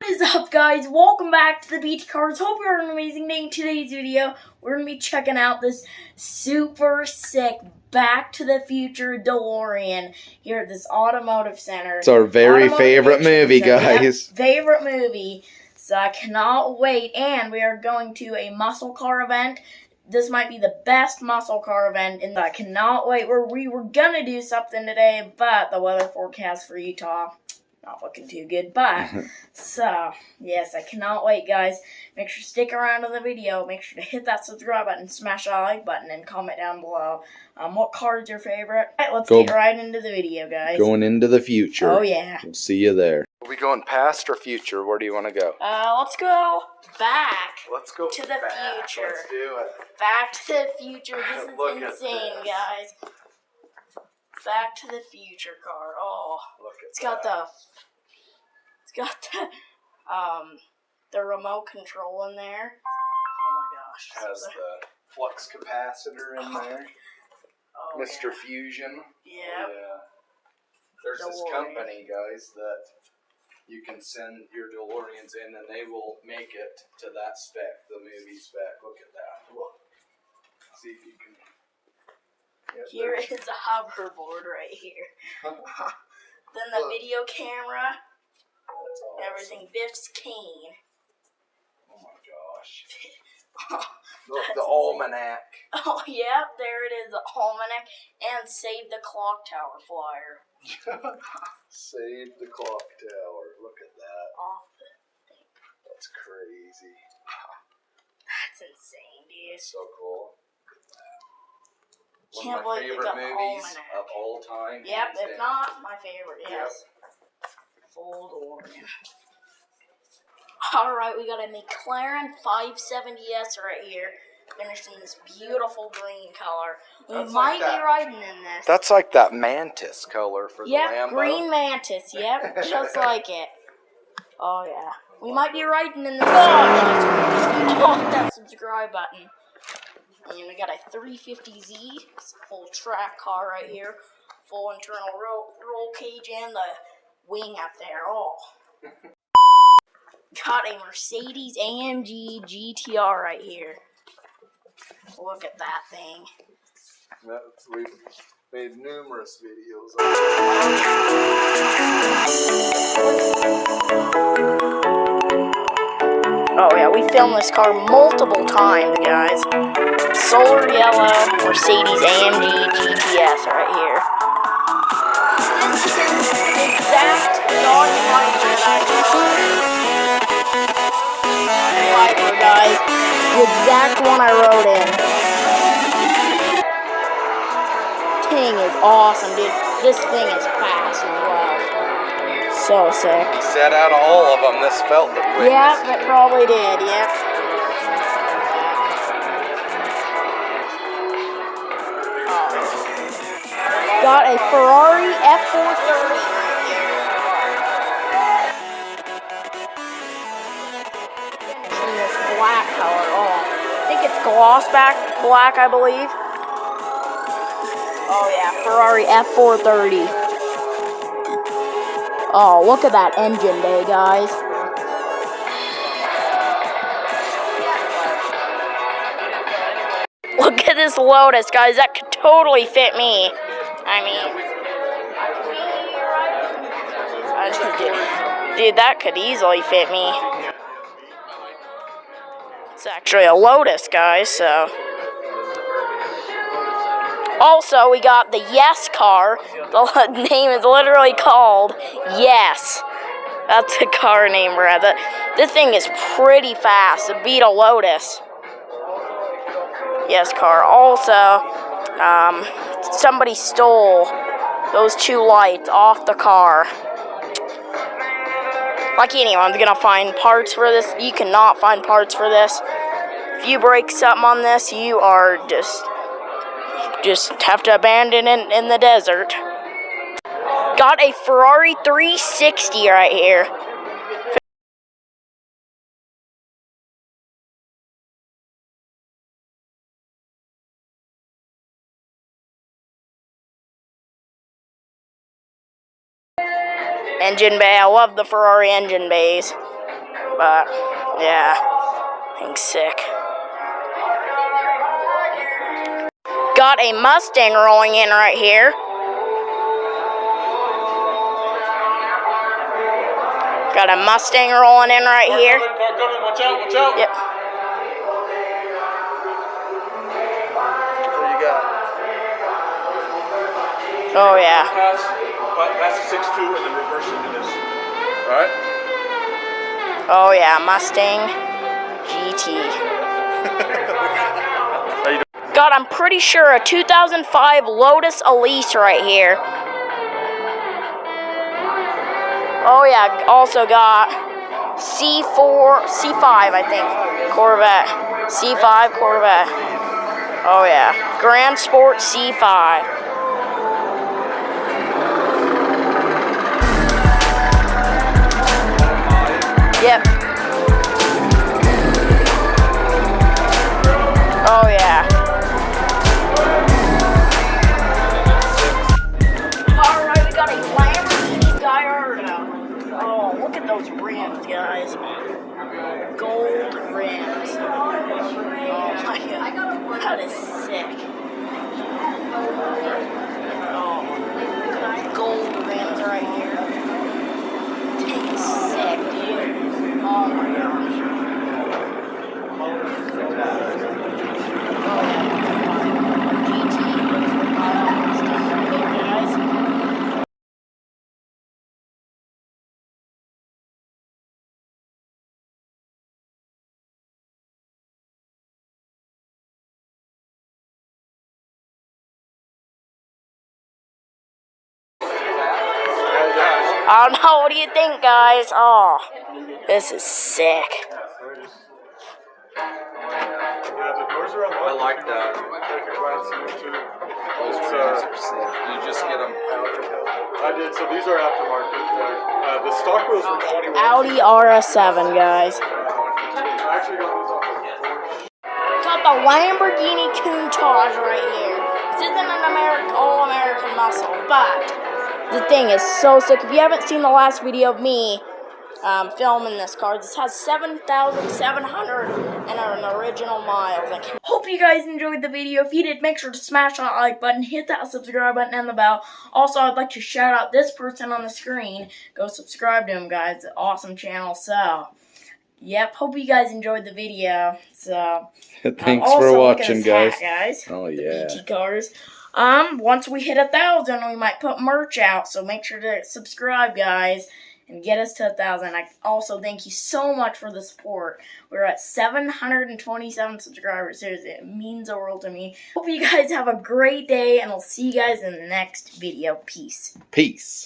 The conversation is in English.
is up, guys? Welcome back to the BT Cars. Hope you're having an amazing day. In today's video, we're going to be checking out this super sick Back to the Future DeLorean here at this automotive center. It's our very favorite movie, guys. Yep, favorite movie. So I cannot wait. And we are going to a muscle car event. This might be the best muscle car event, and I cannot wait. We were going to do something today, but the weather forecast for Utah, not looking too good. But, so, yes, I cannot wait, guys. Make sure to stick around to the video. Make sure to hit that subscribe button, smash that like button, and comment down below what car is your favorite. All right, let's get right into the video, guys. Going into the future. Oh, yeah. We'll see you there. Are we going past or future? Where do you want to go? Let's go back. Let's go to the future. Let's do it. Back to the future. This is Look insane, guys. Back to the Future car. Oh, it's got the remote control in there. Oh my gosh. Has the flux capacitor in there. Oh, Mr. yeah. Fusion. Yep. Yeah. There's this company, guys, that you can send your DeLoreans in and they will make it to that spec, the movie spec. Look at that. Look. See if you can. Here is a hoverboard right here. Then the video camera. Awesome. Everything Biff's cane. Oh my gosh. Look, the almanac. Oh, yeah, there it is, the almanac. And Save the Clock Tower flyer. Save the clock tower. Look at that. Off the thing. That's crazy. That's insane, dude. So cool. Can't One of my believe favorite they got movies almanac. of all time. Yep, if not, my favorite, yes. Yep. Full DeLorean. Alright, we got a McLaren 570S right here. Finished in this beautiful green color. We might be riding in this. That's like that mantis color for the Lambo. Yep, green mantis. Yep, just like it. Oh, yeah. We might be riding in this. Oh, that subscribe button. And we got a 350Z. It's a full track car right here. Full internal roll cage and the wing up there. Oh. Got a Mercedes AMG GTR right here. Look at that thing. We've made numerous videos Oh yeah, we filmed this car multiple times, guys. Solar yellow Mercedes AMG GTS right here. This is the exact Dodge Viper that Viper, guys. The exact one I rode in. Thing is awesome, dude. This thing is fast as well. So sick. Set out of all of them, this felt the quickest. Yep, it probably did, yep. Got a Ferrari F430 right here. In this black color. Oh, I think it's gloss black, I believe. Oh yeah, Ferrari F430. Oh, look at that engine bay, guys. Look at this Lotus, guys. That could totally fit me. I mean, dude, that could easily fit me. It's actually a Lotus, guys, so. Also, we got the Yes car. The name is literally called Yes. That's the car name, Brad. This thing is pretty fast. It beat a Lotus. Yes car. Also, somebody stole those two lights off the car. Like anyone's gonna find parts for this. You cannot find parts for this. If you break something on this, you are just have to abandon it in the desert. Got a Ferrari 360 right here. Engine bay. I love the Ferrari engine bays. but yeah, thing's sick. Got a Mustang rolling in right here. Got a Mustang rolling in right here. Watch out, watch out. Yep. What you got? Oh yeah. Pass the 6-2 and then reverse into this. Alright? Oh yeah, Mustang GT. God, I'm pretty sure a 2005 Lotus Elise right here. Oh yeah, also got C5 I think, Corvette. C5 Corvette. Oh yeah, Grand Sport C5. Yep. Oh yeah. Alright, we got a Lamborghini Gallardo. Oh, look at those rims, guys. Gold rims. Oh my god. That is sick. Oh, gold rims right here. This is sick, dude. Oh my gosh. I don't know, what do you think, guys? Oh, this is sick. I like that. Those rims are sick. You just get them. I did, so these are aftermarket. The stock wheels were 21. Audi RS7, guys. I actually got these off of Porsche. Got the Lamborghini Countach right here. This isn't an all-American muscle, but the thing is so sick. If you haven't seen the last video of me filming this car, this has 7,700 and an original miles. Hope you guys enjoyed the video. If you did, make sure to smash that like button, hit that subscribe button and the bell. Also, I'd like to shout out this person on the screen. Go subscribe to him, guys. It's an awesome channel. So, yep, hope you guys enjoyed the video. So, thanks for watching, guys. Guys. Oh yeah. BT cars. Once we hit 1,000, we might put merch out. So make sure to subscribe, guys, and get us to 1,000. I also thank you so much for the support. We're at 727 subscribers. Seriously, it means the world to me. Hope you guys have a great day, and I'll see you guys in the next video. Peace. Peace.